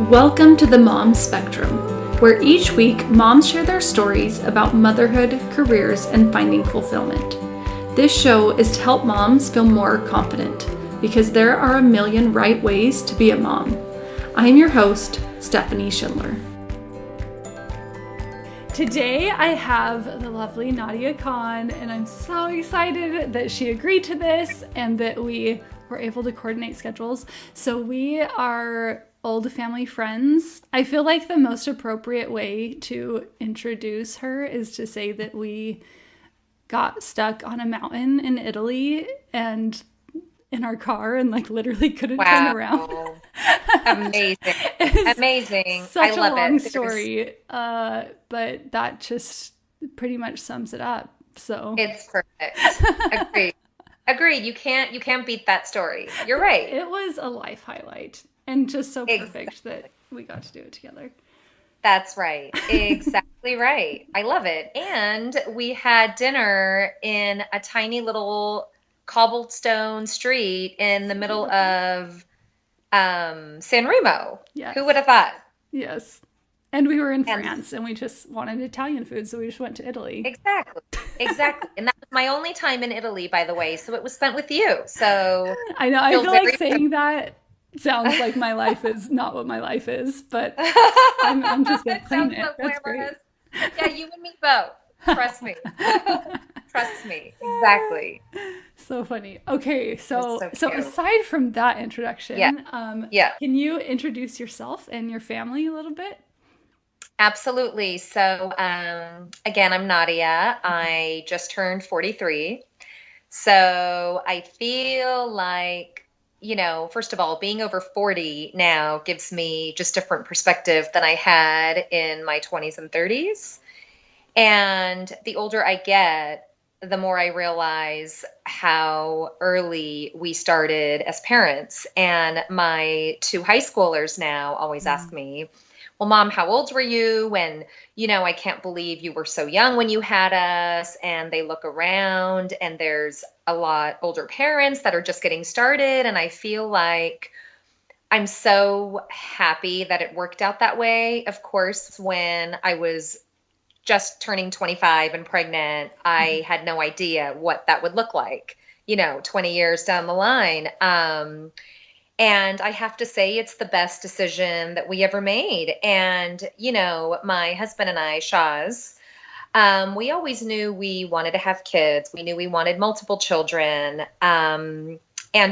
Welcome to the Mom Spectrum, where each week moms share their stories about motherhood, careers, and finding fulfillment. This show is to help moms feel more confident because there are a million right ways to be a mom. I'm your host, Stephanie Schindler. Today I have the lovely Nadia Khan, and I'm so excited that she agreed to this and that we were able to coordinate schedules. So we are old family friends. I feel like the most appropriate way to introduce her is to say that we got stuck on a mountain in Italy and in our car and literally couldn't turn around. Amazing. Amazing. Such I a love long it. story, but that just pretty much sums it up. So It's perfect. Agreed. Agreed. You can't beat that story. You're right. it was a life highlight and just so perfect Exactly. that we got to do it together. That's right. Exactly right. I love it. And we had dinner in a tiny little cobblestone street in the So middle beautiful. of San Remo. Who would Yes. have thought? Yes. And we were in And France and we just wanted Italian food, so we just went to Italy. exactly. Exactly. And that was my only time in Italy, by the way. So it was spent with you. So I know, I feel feel like very saying that sounds like my life is not what my life is, but I'm just gonna It claim sounds so it. That's great. glamorous. Yeah, you and me both. Trust me. Trust me. Exactly. So funny. Okay, It was so so so cute. aside from that Yeah. introduction, Yeah. can you introduce yourself and your family a little bit? Absolutely. So, again, I'm Nadia. I just turned 43. So I feel like, first of all, being over 40 now gives me just different perspective than I had in my 20s and 30s. And the older I get, the more I realize how early we started as parents. And my two high schoolers now always ask me, well, Mom, how old were you? And, I can't believe you were so young when you had us. And they look around and there's a lot older parents that are just getting started. And I feel like I'm so happy that it worked out that way. Of course, when I was just turning 25 and pregnant, I had no idea what that would look like, 20 years down the line. And I have to say, it's the best decision that we ever made. And, my husband and I, Shaz, we always knew we wanted to have kids. We knew we wanted multiple children. And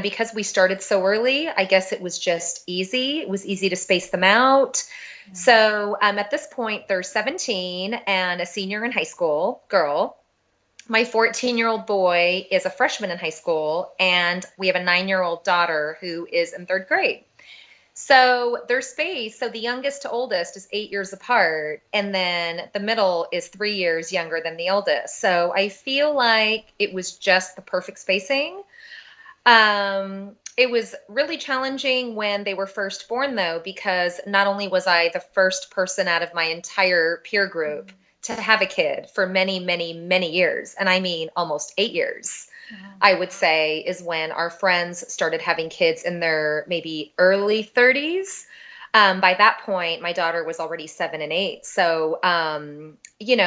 because we started so early, I guess it was just easy. It was easy to space them out. So at this point, they're 17 and a senior in high school, girl. My 14-year-old boy is a freshman in high school, and we have a 9-year-old daughter who is in third grade. So their space, so the youngest to oldest is 8 years apart, and then the middle is 3 years younger than the oldest. So I feel like it was just the perfect spacing. It was really challenging when they were first born, though, because not only was I the first person out of my entire peer group to have a kid for many, many, many years, and I mean almost 8 years, Wow. I would say, is when our friends started having kids in their maybe early 30s. By that point, my daughter was already 7 and 8. So,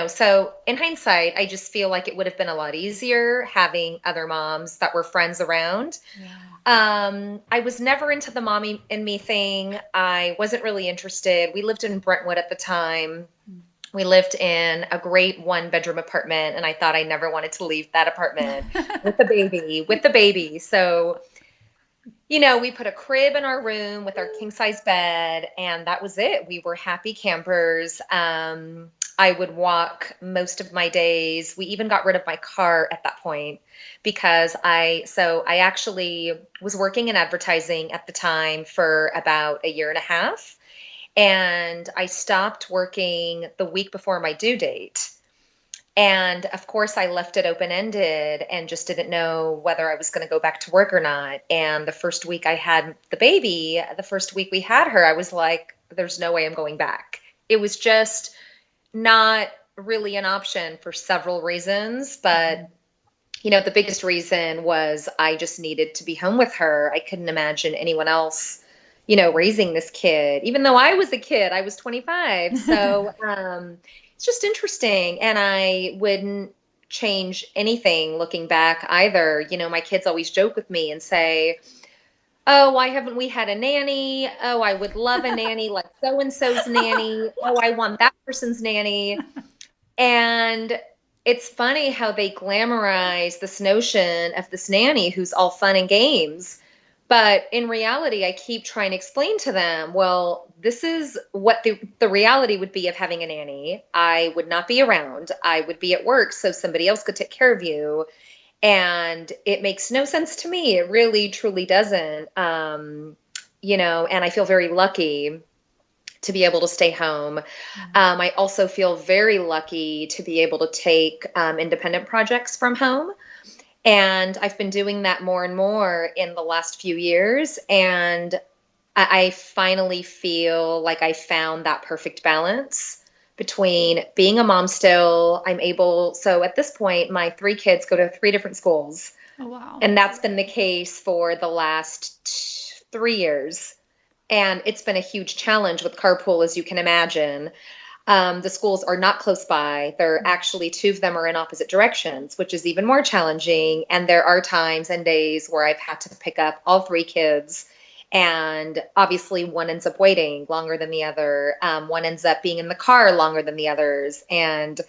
so in hindsight, I just feel like it would have been a lot easier having other moms that were friends around. Yeah. I was never into the mommy and me thing. I wasn't really interested. We lived in Brentwood at the time. We lived in a great one-bedroom apartment, and I thought I never wanted to leave that apartment with the baby. So, we put a crib in our room with our king size bed, and that was it. We were happy campers. I would walk most of my days. We even got rid of my car at that point because I actually was working in advertising at the time for about a year and a half. And I stopped working the week before my due date. And of course, I left it open ended and just didn't know whether I was going to go back to work or not. And the first week I had the baby, the first week we had her, I was like, there's no way I'm going back. It was just not really an option for several reasons. But, the biggest reason was I just needed to be home with her. I couldn't imagine anyone else, raising this kid, even though I was a kid, I was 25. So, it's just interesting. And I wouldn't change anything looking back either. My kids always joke with me and say, "Oh, why haven't we had a nanny? Oh, I would love a nanny like so and so's nanny. Oh, I want that person's nanny." And it's funny how they glamorize this notion of this nanny who's all fun and games. But in reality, I keep trying to explain to them, well, this is what the reality would be of having a nanny. I would not be around. I would be at work so somebody else could take care of you. And it makes no sense to me. It really, truly doesn't. And I feel very lucky to be able to stay home. I also feel very lucky to be able to take independent projects from home. And I've been doing that more and more in the last few years. And I finally feel like I found that perfect balance between being a mom still. So at this point, my three kids go to three different schools. Oh, wow. And that's been the case for the last 3 years. And it's been a huge challenge with carpool, as you can imagine. The schools are not close by. They're actually, two of them are in opposite directions, which is even more challenging. And there are times and days where I've had to pick up all three kids. And obviously, one ends up waiting longer than the other. One ends up being in the car longer than the others. And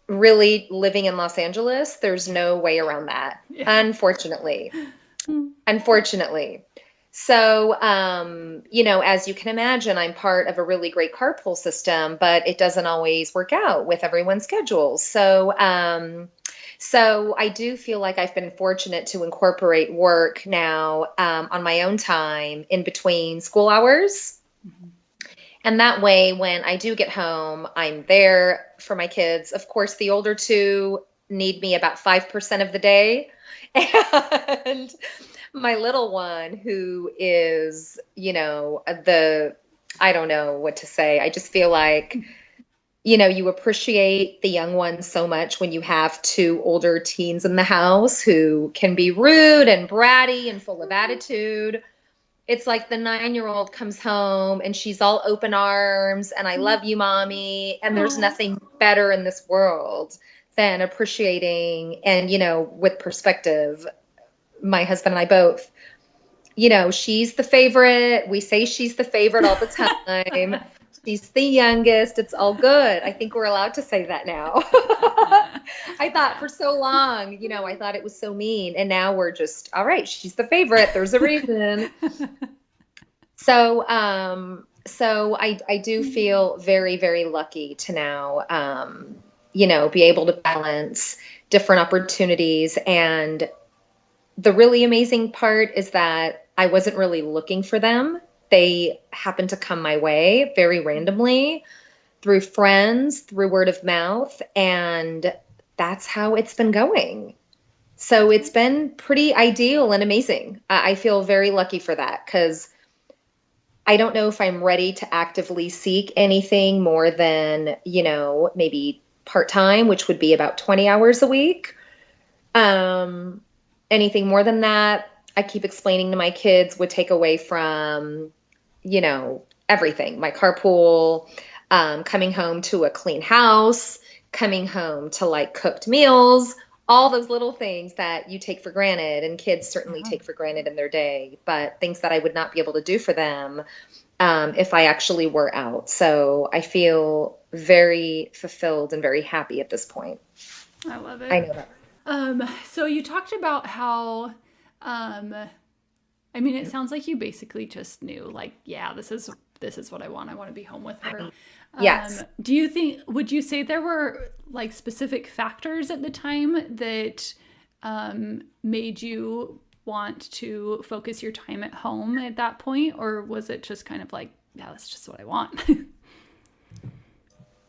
really, living in Los Angeles, there's no way around that, Yeah. unfortunately. Unfortunately. So, as you can imagine, I'm part of a really great carpool system, but it doesn't always work out with everyone's schedules. So I do feel like I've been fortunate to incorporate work now on my own time in between school hours. Mhm. And that way, when I do get home, I'm there for my kids. Of course, the older two need me about 5% of the day. And my little one, who is, I don't know what to say. I just feel like, you appreciate the young ones so much when you have two older teens in the house who can be rude and bratty and full of attitude. It's like the 9-year-old comes home and she's all open arms and I love you, mommy. And there's Oh. nothing better in this world than appreciating and, with perspective, my husband and I both, she's the favorite. We say she's the favorite all the time. She's the youngest. It's all good. I think we're allowed to say that now. I thought for so long, I thought it was so mean. And now we're just, all right, she's the favorite. There's a reason. So I do feel very, very lucky to now, be able to balance different opportunities. And the really amazing part is that I wasn't really looking for them. They happened to come my way very randomly through friends, through word of mouth, and that's how it's been going. So it's been pretty ideal and amazing. I feel very lucky for that because I don't know if I'm ready to actively seek anything more than, maybe part-time, which would be about 20 hours a week. Um, Anything more than that, I keep explaining to my kids, would take away from, everything. My carpool, coming home to a clean house, coming home to like cooked meals, all those little things that you take for granted and kids certainly Uh-huh. take for granted in their day, but things that I would not be able to do for them if I actually were out. So I feel very fulfilled and very happy at this point. I love I it. know that. So you talked about how, um, I mean, it sounds like you basically just knew, like, yeah, this is what I want. I want to be home with her. Yes. Would you say there were like specific factors at the time that made you want to focus your time at home at that point, or was it just kind of like, yeah, that's just what I want?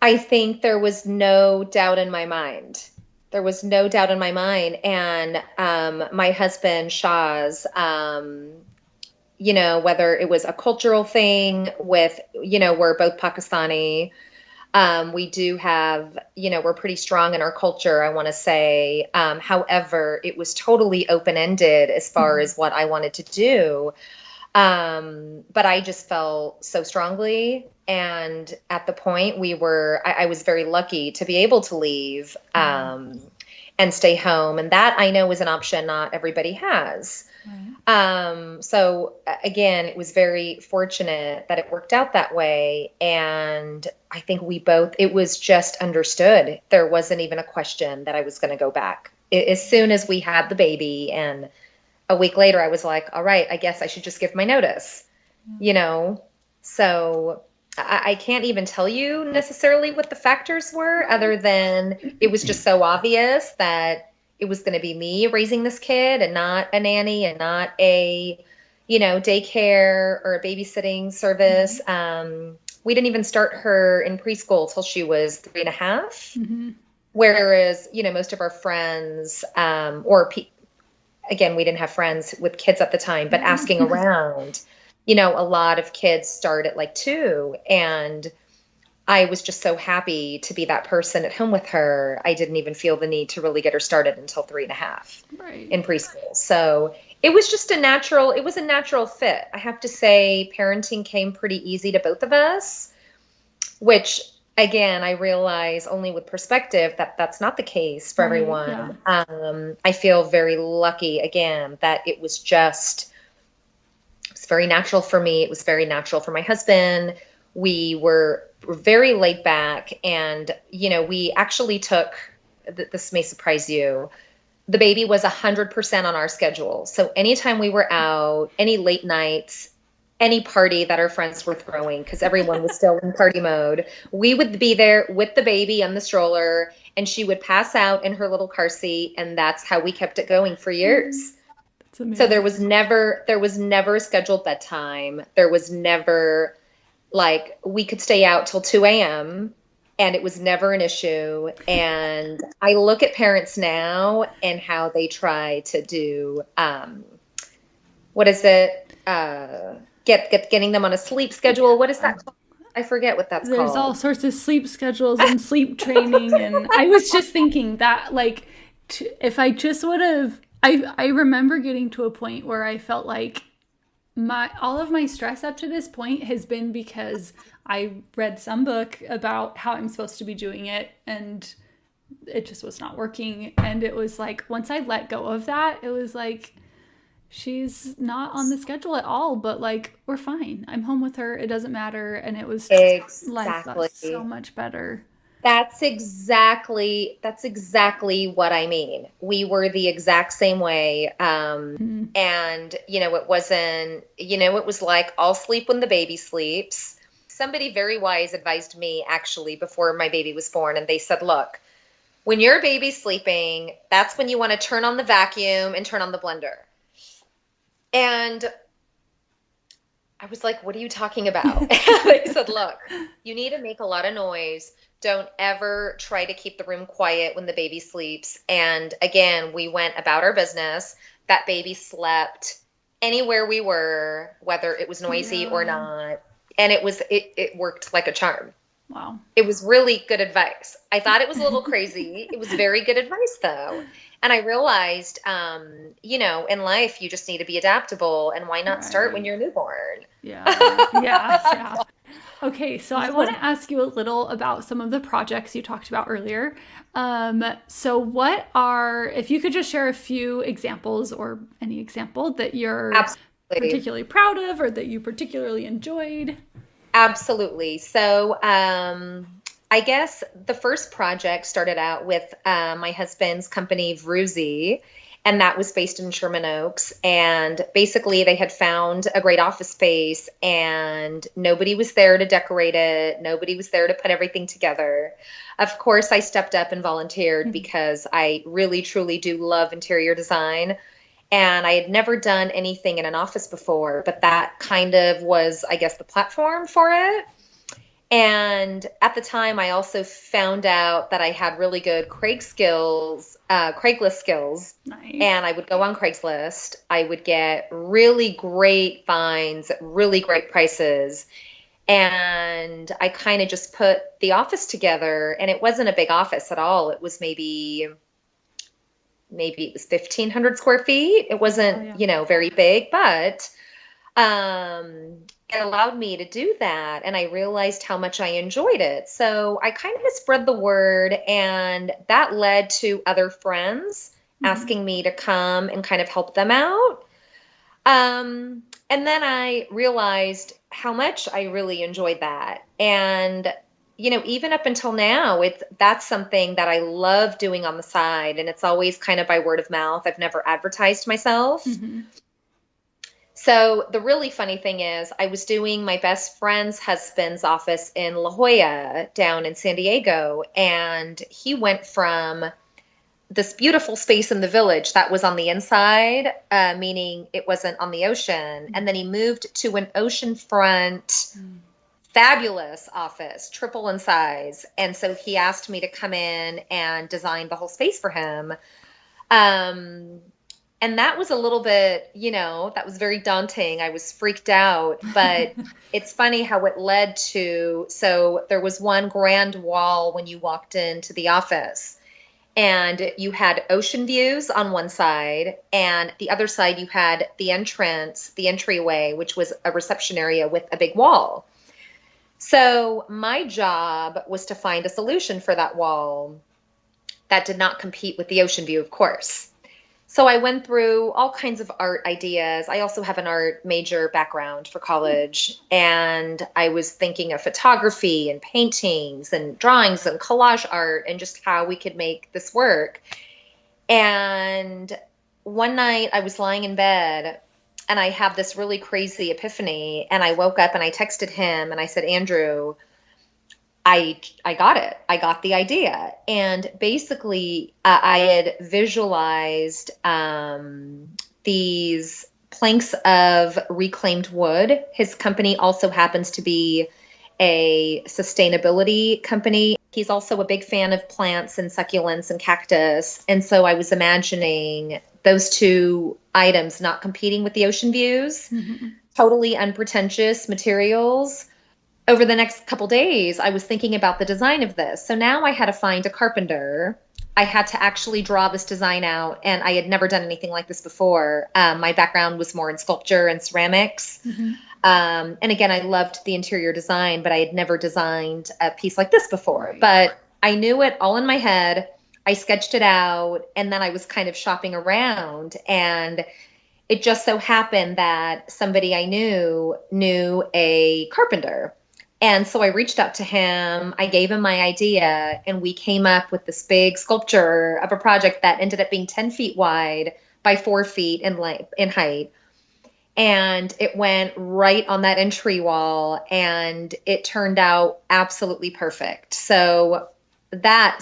I think there was no doubt in my mind. There was no doubt in my mind. And my husband, Shaw's, whether it was a cultural thing with, we're both Pakistani. We do have, we're pretty strong in our culture, I want to say. However, it was totally open-ended as far as what I wanted to do. But I just felt so strongly. And at the point I was very lucky to be able to leave, Yeah. and stay home. And that I know is an option not everybody has. Right. Again, it was very fortunate that it worked out that way. And I think it was just understood. There wasn't even a question that I was going to go back. As soon as we had the baby, and a week later, I was like, all right, I guess I should just give my notice, Yeah. you know? So I can't even tell you necessarily what the factors were, other Right. than it was just so obvious that it was going to be me raising this kid and not a nanny and not a, daycare or a babysitting service. Right. We didn't even start her in preschool till she was 3.5. Mm-hmm. Whereas, most of our friends, again, we didn't have friends with kids at the time, but Right. asking around, a lot of kids start at like 2. And I was just so happy to be that person at home with her. I didn't even feel the need to really get her started until 3.5 Right. in preschool. So it was a natural fit. I have to say, parenting came pretty easy to both of us, which again, I realize only with perspective that that's not the case for Right. Yeah. everyone. I feel very lucky again that it's very natural for me. It was very natural for my husband. We were very laid back, and we actually took, this may surprise you, the baby was 100% on our schedule. So anytime we were out, any late nights, any party that our friends were throwing, because everyone was still in party mode, we would be there with the baby on the stroller, and she would pass out in her little car seat, and that's how we kept it going for years. That's So amazing. there was never a scheduled bedtime. There was never, like, we could stay out till 2 a.m. and it was never an issue. And I look at parents now and how they try to do, what is it? Getting them on a sleep schedule. What is Yeah. that called? I forget what that's There's all called. sorts of sleep schedules and sleep training, and I was just thinking that like if I just would have I remember getting to a point where I felt like my all of my stress up to this point has been because I read some book about how I'm supposed to be doing it, and it just was not working. And it was like once I let go of that, it was like she's not on the schedule at all, but like we're fine. I'm home with her. It doesn't matter. And it was life got so Exactly. much better. That's exactly what I mean. We were the exact same way. Mm-hmm. And it was like, I'll sleep when the baby sleeps. Somebody very wise advised me actually before my baby was born, and they said, look, when your baby's sleeping, that's when you want to turn on the vacuum and turn on the blender. And I was like, what are you talking about? They said, look, you need to make a lot of noise. Don't ever try to keep the room quiet when the baby sleeps. And again, we went about our business. That baby slept anywhere we were, whether it was noisy or Yeah. not. And it worked like a charm. Wow. It was really good advice. I thought it was a little crazy. It was very good advice, though. And I realized, in life, you just need to be adaptable. And why not start when Right. you're newborn? Yeah. Yeah. Yeah. Okay, so I want to ask you a little about some of the projects you talked about earlier. So, if you could just share a few examples or any example that you're Absolutely. particularly proud of or that you particularly enjoyed? Absolutely. So, I guess the first project started out with my husband's company, Vruzy, and that was based in Sherman Oaks. And basically, they had found a great office space, and nobody was there to decorate it. Nobody was there to put everything together. Of course, I stepped up and volunteered because I really, truly do love interior design. And I had never done anything in an office before, but that kind of was, I guess, the platform for it. And at the time, I also found out that I had really good Craigslist skills. Nice. And I would go on Craigslist. I would get really great finds, really great prices. And I kind of just put the office together. And it wasn't a big office at all. It was maybe it was 1,500 square feet. It Oh, wasn't, yeah. very big, but it allowed me to do that. And I realized how much I enjoyed it. So I kind of spread the word, and that led to other friends Mm-hmm. asking me to come and kind of help them out. And then I realized how much I really enjoyed that. And, even up until now, that's something that I love doing on the side. And it's always kind of by word of mouth. I've never advertised myself. Mm-hmm. So the really funny thing is, I was doing my best friend's husband's office in La Jolla down in San Diego, and he went from this beautiful space in the village that was on the inside, meaning it wasn't on the ocean, and then he moved to an oceanfront, fabulous office, triple in size. And so he asked me to come in and design the whole space for him. Um, and that was a little bit, that was very daunting. I was freaked out, but it's funny how it led to, so there was one grand wall when you walked into the office, and you had ocean views on one side, and the other side you had the entrance, the entryway, which was a reception area with a big wall. So my job was to find a solution for that wall that did not compete with the ocean view, of course. So I went through all kinds of art ideas. I also have an art major background for college, and I was thinking of photography and paintings and drawings and collage art and just how we could make this work. And one night I was lying in bed, and I had this really crazy epiphany, and I woke up and I texted him and I said, Andrew, I got it. I got the idea. And basically, I had visualized these planks of reclaimed wood. His company also happens to be a sustainability company. He's also a big fan of plants and succulents and cactus. And so I was imagining those two items not competing with the ocean views, Mm-hmm. totally unpretentious materials. Over the next couple days, I was thinking about the design of this. So now I had to find a carpenter. I had to actually draw this design out, and I had never done anything like this before. My background was more in sculpture and ceramics. Mm-hmm. And again, I loved the interior design, but I had never designed a piece like this before. Right. But I knew it all in my head. I sketched it out, and then I was kind of shopping around, and it just so happened that somebody I knew a carpenter. And so I reached out to him, I gave him my idea, and we came up with this big sculpture of a project that ended up being 10 feet wide by 4 feet in length, in height. And it went right on that entry wall, and it turned out absolutely perfect. So I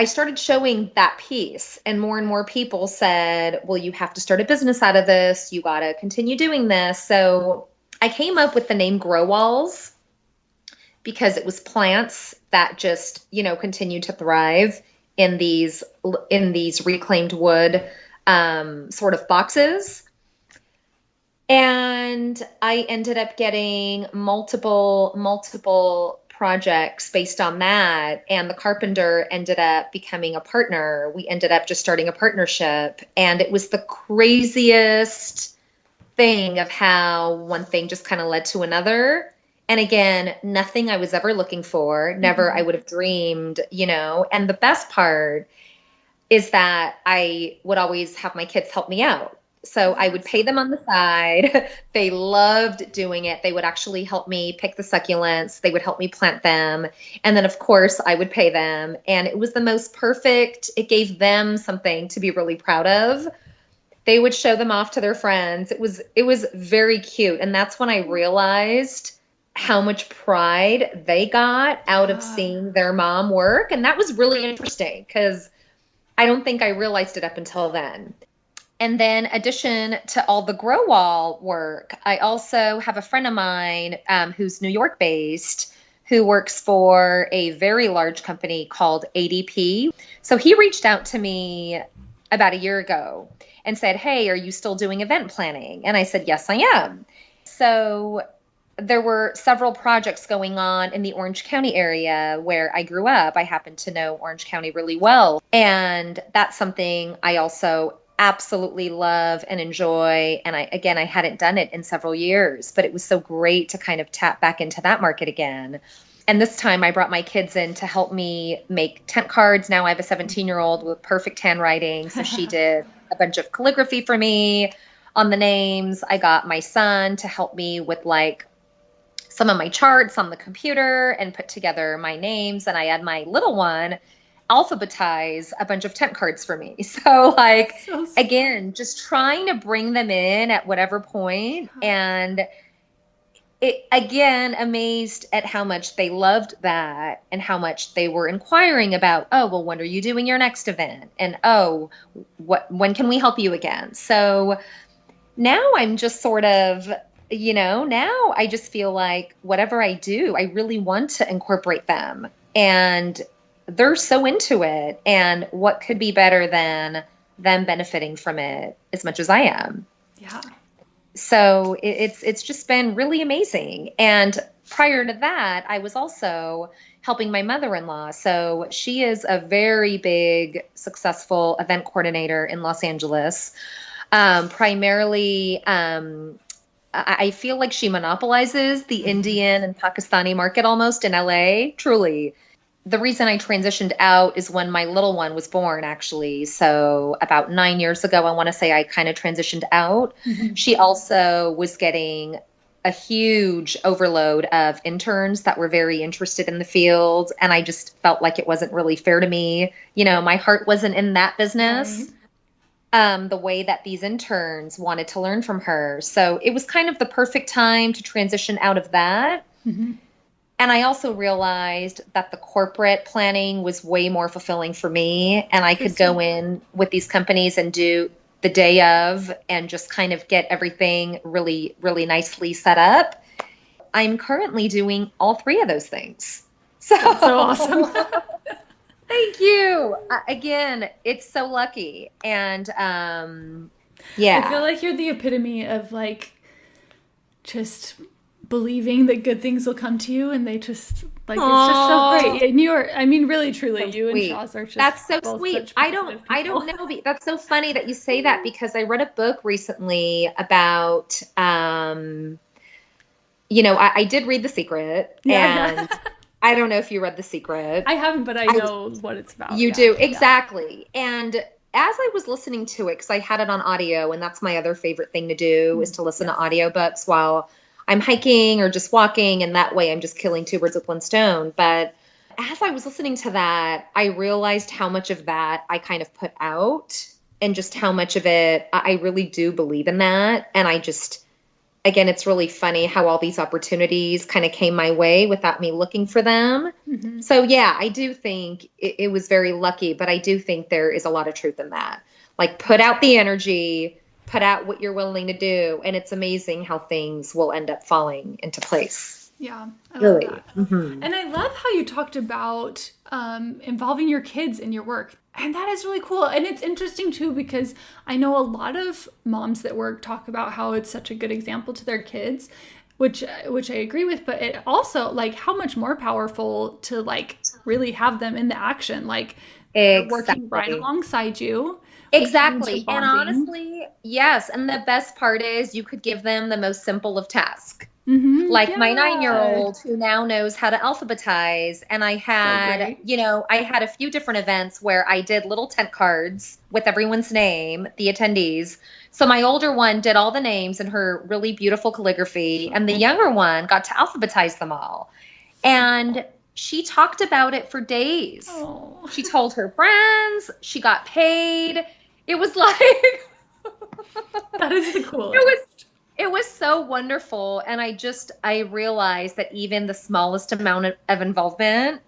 started showing that piece, and more people said, well, you have to start a business out of this. You got to continue doing this. So I came up with the name Grow Walls because it was plants that just, continued to thrive in these reclaimed wood sort of boxes. And I ended up getting multiple projects based on that. And the carpenter ended up becoming a partner. We ended up just starting a partnership. And it was the craziest thing of how one thing just kind of led to another. And again, nothing I was ever looking for, never Mm-hmm. I would have dreamed, And the best part is that I would always have my kids help me out. So I would Yes. pay them on the side. They loved doing it. They would actually help me pick the succulents. They would help me plant them. And then, of course, I would pay them. And it was the most perfect. It gave them something to be really proud of. They would show them off to their friends. It was very cute. And that's when I realized how much pride they got out of Yeah. seeing their mom work. And that was really interesting because I don't think I realized it up until then. And then, addition to all the grow wall work, I also have a friend of mine who's New York based, who works for a very large company called ADP. So he reached out to me about a year ago and said, hey, are you still doing event planning? And I said, yes, I am. So there were several projects going on in the Orange County area where I grew up. I happen to know Orange County really well. And that's something I also absolutely love and enjoy. And I hadn't done it in several years, but it was so great to kind of tap back into that market again. And this time I brought my kids in to help me make tent cards. Now I have a 17-year-old with perfect handwriting. So she did a bunch of calligraphy for me on the names. I got my son to help me with like some of my charts on the computer and put together my names. And I had my little one alphabetize a bunch of tent cards for me. So like, So sweet. again, just trying to bring them in at whatever point, and it, again, amazed at how much they loved that and how much they were inquiring about, oh, well, when are you doing your next event? And oh, when can we help you again? So now I'm just sort of, now I just feel like whatever I do, I really want to incorporate them. And they're so into it. And what could be better than them benefiting from it as much as I am? Yeah. So it's just been really amazing. And prior to that, I was also helping my mother-in-law. So she is a very big, successful event coordinator in Los Angeles. Primarily, I feel like she monopolizes the Indian and Pakistani market almost in LA, truly. The reason I transitioned out is when my little one was born, actually. So about 9 years ago, I want to say I kind of transitioned out. She also was getting a huge overload of interns that were very interested in the field. And I just felt like it wasn't really fair to me. My heart wasn't in that Right. business, the way that these interns wanted to learn from her. So it was kind of the perfect time to transition out of that. And I also realized that the corporate planning was way more fulfilling for me. And I could go Interesting. in with these companies and do the day of and just kind of get everything really, really nicely set up. I'm currently doing all three of those things. That's so awesome. So thank you. Again, it's so lucky. And I feel yeah. like you're the epitome of like just believing that good things will come to you and they just like it's just so great. Oh, And you're I mean really truly so you and sweet. Shaz are just That's so both sweet. such I positive don't people. know. That's so funny that you say that because I read a book recently about I did read The Secret, Yeah. and I don't know if you read The Secret. I haven't, but I I know what it's about. You Yeah. do, Yeah. exactly. And as I was listening to it, because I had it on audio, and that's my other favorite thing to do is to listen to Yes. audiobooks while I'm hiking or just walking, and that way I'm just killing two birds with one stone. But as I was listening to that, I realized how much of that I kind of put out and just how much of it I really do believe in that. And I just, again, it's really funny how all these opportunities kind of came my way without me looking for them. So yeah, I do think it was very lucky, but I do think there is a lot of truth in that. Like put out the energy, put out what you're willing to do, and it's amazing how things will end up falling into place. Yeah, I love Really. that. Hmm. And I love how you talked about involving your kids in your work. And that is really cool. And it's interesting too because I know a lot of moms that work talk about how it's such a good example to their kids, which I agree with, but it also like how much more powerful to like really have them in the action. Like they're working right Exactly. alongside you, which means you're Exactly. And bonding. honestly, yes. And the best part is you could give them the most simple of tasks. Like my Yeah. 9-year-old who now knows how to alphabetize. And So great. I had a few different events where I did little tent cards with everyone's name, the attendees. So my older one did all the names in her really beautiful calligraphy, So and the cool. younger one got to alphabetize them all. So cool. And she talked about it for days. Oh. She told her friends, she got paid. It was like, That is the it was coolest. it was so wonderful. And I realized that even the smallest amount of involvement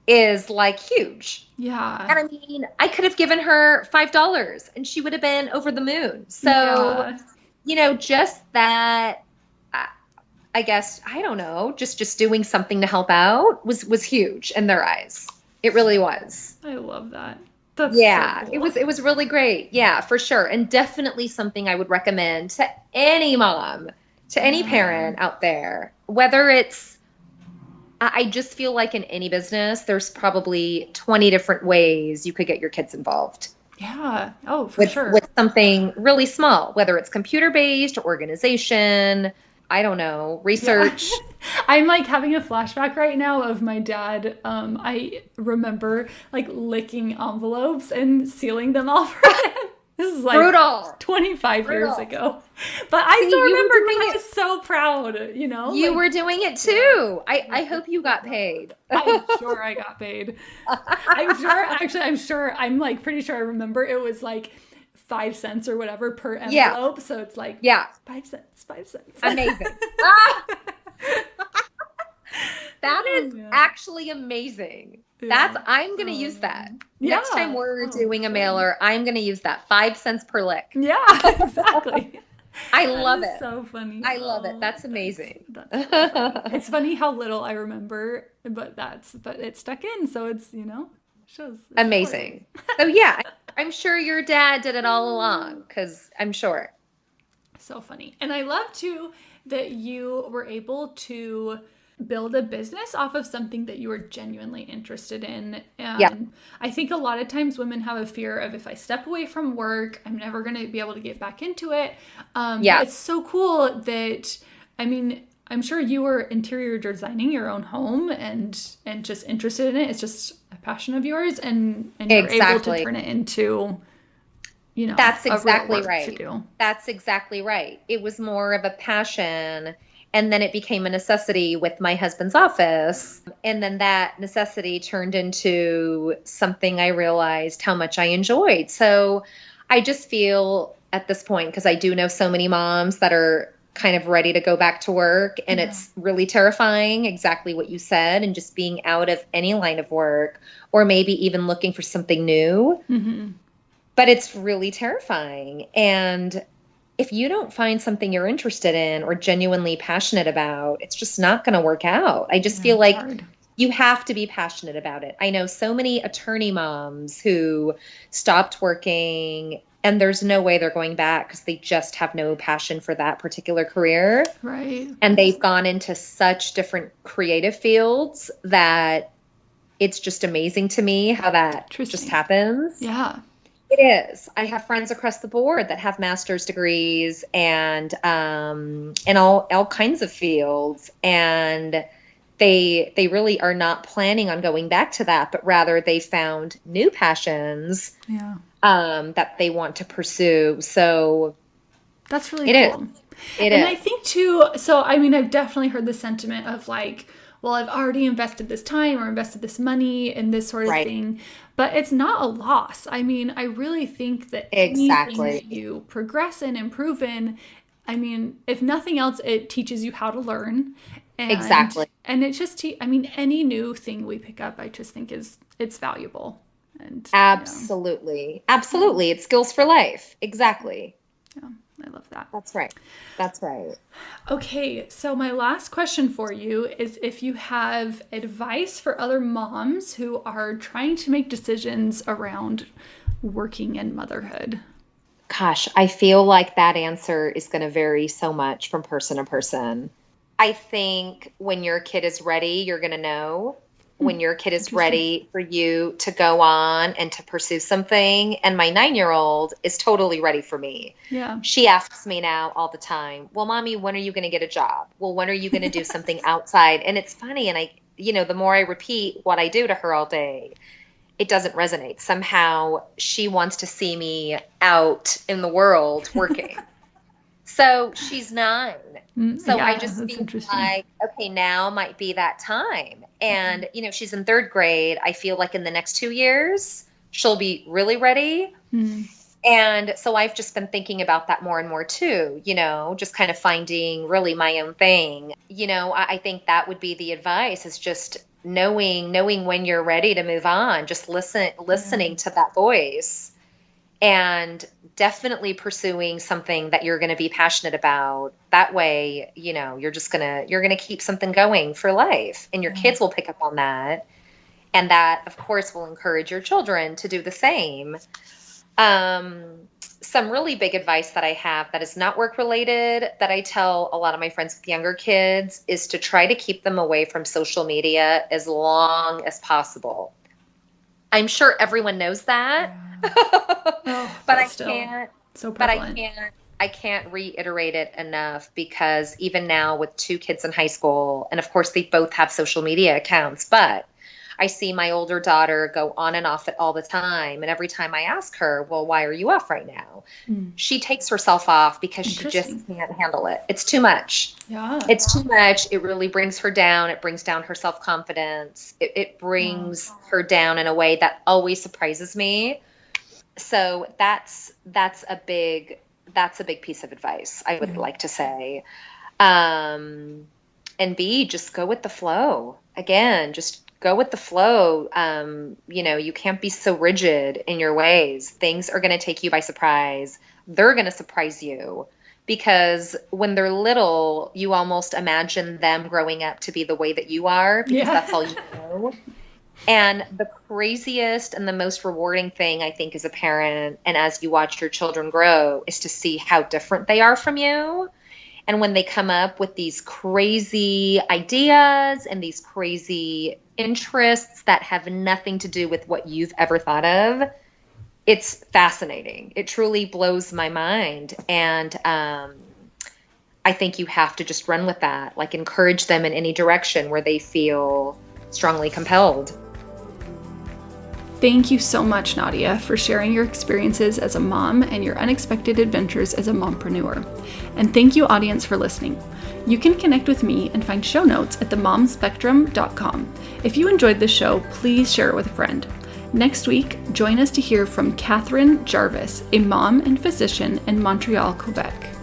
is like huge. Yeah. And I mean, I could have given her $5 and she would have been over the moon. So, Yeah. just that, I I guess, I don't know, just doing something to help out was huge in their eyes. It really was. I love that. That's so Yeah, it cool. was it was really great. Yeah, for sure. And definitely something I would recommend to any mom, to any Yeah. parent out there. Whether it's I just feel like in any business there's probably 20 different ways you could get your kids involved. Yeah. Oh, for with sure. something really small, whether it's computer based or organization, I don't know, Yeah. research. I'm like having a flashback right now of my dad. I remember like licking envelopes and sealing them all for him. This is like Brutal. 25 years Brutal. ago. But I still See, you were remember because doing I it. was so proud, you know? You Like, were doing it yeah. too. I Yeah. hope you got paid. I'm sure I got paid. I'm sure, actually, I'm like pretty sure I remember it was like 5 cents or whatever per Yeah. envelope. So it's like Yeah. 5 cents, 5 cents. Amazing. Ah, that Oh is man. actually amazing. Yeah. I'm going to Oh use that. man. Next time Yeah. we're Oh, doing a fun. mailer, I'm going to use that 5 cents per lick. Yeah, exactly. I That love is it. so funny. I love it. Oh, That's amazing. that's really funny. It's funny how little I remember, but it's stuck in, so shows it's important. Amazing. So yeah, I'm sure your dad did it all along because I'm sure. So funny. And I love too that you were able to build a business off of something that you were genuinely interested in. Yeah. I think a lot of times women have a fear of if I step away from work, I'm never going to be able to get back into it. But Yeah. it's so cool that, I mean, I'm sure you were interior designing your own home and just interested in it. It's just a passion of yours, and you're able to Exactly. turn it into, That's a real exactly work to right. do. That's exactly right. It was more of a passion, and then it became a necessity with my husband's office. And then that necessity turned into something I realized how much I enjoyed. So I just feel at this point, because I do know so many moms that are kind of ready to go back to work, and Yeah. it's really terrifying, exactly what you said, and just being out of any line of work, or maybe even looking for something new. Hmm. But it's really terrifying. And if you don't find something you're interested in or genuinely passionate about, it's just not going to work out. I just Yeah, feel it's like hard. you have to be passionate about it. I know so many attorney moms who stopped working and there's no way they're going back because they just have no passion for that particular career. Right. And they've gone into such different creative fields that it's just amazing to me how that just Interesting. happens. Yeah. It is. I have friends across the board that have master's degrees and in all kinds of fields, and they really are not planning on going back to that, but rather they found new passions Yeah. that they want to pursue. So That's really it is. cool. It And I is. think too, so I mean, I've definitely heard the sentiment of like, well, I've already invested this time or invested this money and this sort of Right. thing, but it's not a loss. I mean, I really think that anything Exactly. that you progress in, improve in, I mean, if nothing else, it teaches you how to learn. Exactly. And it just, I mean, any new thing we pick up, I just think it's valuable. And yeah, Absolutely. yeah, Absolutely. It's skills for life. Exactly. yeah, I love that. That's right. That's right. Okay, so my last question for you is if you have advice for other moms who are trying to make decisions around working and motherhood. Gosh, I feel like that answer is going to vary so much from person to person. I think when your kid is ready, you're going to know when your kid is Interesting. ready for you to go on and to pursue something. And my 9-year-old is totally ready for me. Yeah. She asks me now all the time, well, mommy, when are you going to get a job? Well, when are you going to do something outside? And it's funny. And the more I repeat what I do to her all day, it doesn't resonate. Somehow she wants to see me out in the world working. So she's 9. So I Yeah, just that's feel interesting. like, okay, now might be that time. And, she's in 3rd grade. I feel like in the next 2 years, she'll be really ready. Mm, And so I've just been thinking about that more and more too, just kind of finding really my own thing. I think that would be the advice is just knowing when you're ready to move on, just yeah, listening to that voice and definitely pursuing something that you're going to be passionate about. That way, you're going to keep something going for life and your yeah, kids will pick up on that. And that of course will encourage your children to do the same. Some really big advice that I have that is not work related that I tell a lot of my friends with younger kids is to try to keep them away from social media as long as possible. I'm sure everyone knows that. Oh, But I still can't, so but I prevalent. can't, I can't reiterate it enough because even now with two kids in high school, and of course they both have social media accounts, but I see my older daughter go on and off it all the time. And every time I ask her, well, why are you off right now? Mm. She takes herself off because she just Interesting. can't handle it. It's too much. Yeah. It's too much. It really brings her down. It brings down her self-confidence. It Wow. brings her down in a way that always surprises me. So that's a big piece of advice I would Yeah. like to say. Um, and B, just go with the flow. Again, just go with the flow. You can't be so rigid in your ways. Things are going to take you by surprise. They're going to surprise you because when they're little, you almost imagine them growing up to be the way that you are because Yeah. that's all you know. And the craziest and the most rewarding thing, I think, as a parent and as you watch your children grow is to see how different they are from you. And when they come up with these crazy ideas and these crazy interests that have nothing to do with what you've ever thought of, it's fascinating. It truly blows my mind. And I think you have to just run with that, like encourage them in any direction where they feel strongly compelled. Thank you so much, Nadia, for sharing your experiences as a mom and your unexpected adventures as a mompreneur. And thank you, audience, for listening. You can connect with me and find show notes at themomspectrum.com. If you enjoyed this show, please share it with a friend. Next week, join us to hear from Catherine Jarvis, a mom and physician in Montreal, Quebec.